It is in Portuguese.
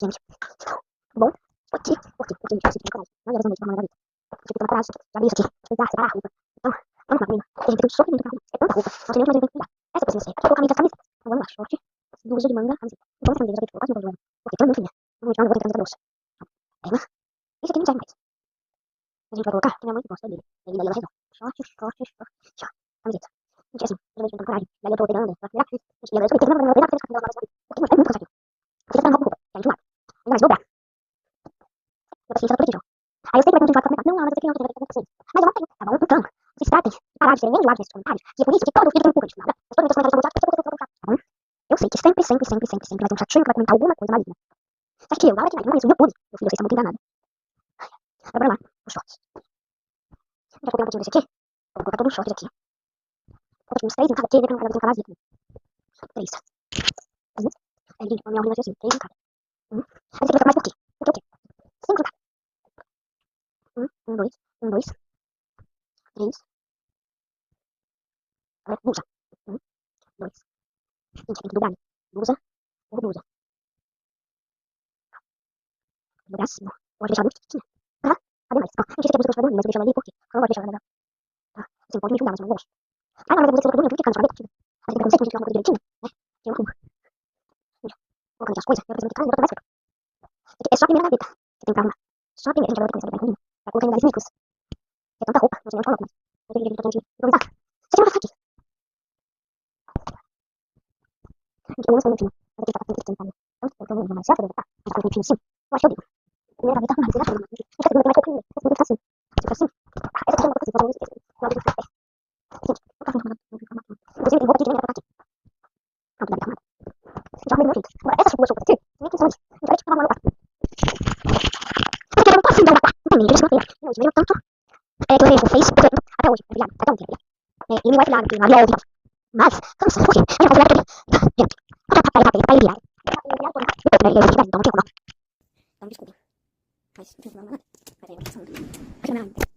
gente. Bom, aqui, não era exatamente uma maneira de uma frase, já vi isso aqui, precisar separar a roupa. Então, vamos lá, menina. Tem gente que tem sofre muito com a roupa. É tanta roupa, não sei nem como eu tenho que cuidar. Essa precisa ser. Eu vou camiseta, camiseta. Agora lá, short, blusa de manga, camiseta. Então, essa camiseta já tem quase uma coisa. Porque todo mundo fininha. Eu vou ter camiseta grossa. Pega. Isso aqui não sai mais. A gente vai colocar, que minha mãe gosta dele. Ele daí ela resolve. Short. Camiseta. Gente, assim, eu vou coragem. Daí eu tô pegando, vai virar. E agora eu tô pegando, não vai dar, porque é muito cansativo. Você tá roupa, tá enjoado. Ainda mais dobrar. Eu paciência pra tudo. Aí eu sei que vai continuar comentando, não, mas aqui não tem nada a fazer. Mas eu não tenho, tá bom? Então, vocês tratem de parar de serem enjoados nesses comentários, e é por isso que todo vídeo tem um pouco de nada. Mas todo vídeo tem um tá bom? Eu sei que sempre vai ter um chatinho que vai comentar alguma coisa maligna. Só que eu, na hora que vai, não é isso, no YouTube. Meu filho, vocês estão muito enganados. Agora bora lá, os shorts. Já coloquei um pouquinho desse aqui. Vou colocar todos os shorts aqui. Vou colocar uns 3 em cada aqui, ver como vai fazer um casalzinho. 3. É lindo, a minha ordem vai ser assim, 3 em cada. Aí esse aqui vai ficar mais por quê? Porque o quê? 5 em cada. 1, 2, 3. Agora, blusa. 1, 2. Gente, tem que dobrar, né? Blusa. Dobrar assim, ó. Pode deixar muito pequenininha. Tá? Cadê mais? Ó, gente, esse aqui é a blusa que eu vou deixar mas eu deixo ela ali por quê? Eu não gosto de deixar ela legal. Tá? Você não pode me julgar, mas eu não gosto. Ah, não, mas a blusa que eu vou ficar no cabelo aqui. Mas tem preconceito, a gente tirar uma coisa direitinho, né? Que eu arrumo. Vou organizar as coisas, eu preciso muito de casa, eu vou botar mais coisa. É só a primeira gaveta. Você tem que arrumar. Só a primeira, a gente vai começar a botar em vai colocar em lugares micros. É tanta roupa, não sei onde coloco, mas eu tenho que organizar. Você tem uma aqui. Gente, eu amo esse minutinho. Eu tenho que estar com o então, eu vou mais certo, eu vou botar. Mas com o minutinho assim, eu acho que eu digo. Primeira gaveta, mas eu acho que eu digo. Essa segunda tem mais pouquinho, essa segunda fica assim. Fica assim. Essa segunda fica assim, pode não esquecer. Não, eu digo que fica gente, vou ficar assim, inclusive, tem roupa aqui de mim pra botar aqui. Pronto, dá pra arrumar. Já arrumei do meu jeito. Agora, essas duas roupas aqui, nem aqui em cima disso. A gente vai tipo lavar no quarto. Porque eu não posso então lavar. Não tem nem, eu não veio tanto. Que eu errei, fez, porque até hoje, é brilhado, até ontem, e não vai virar, porque não havia mas, cansa, por quê? Aí eu vou virar aquele, gente, pra ele virar. Então não tinha como. Então, desculpa. Mas, não tem problema, né? Mas aí, eu vou passando.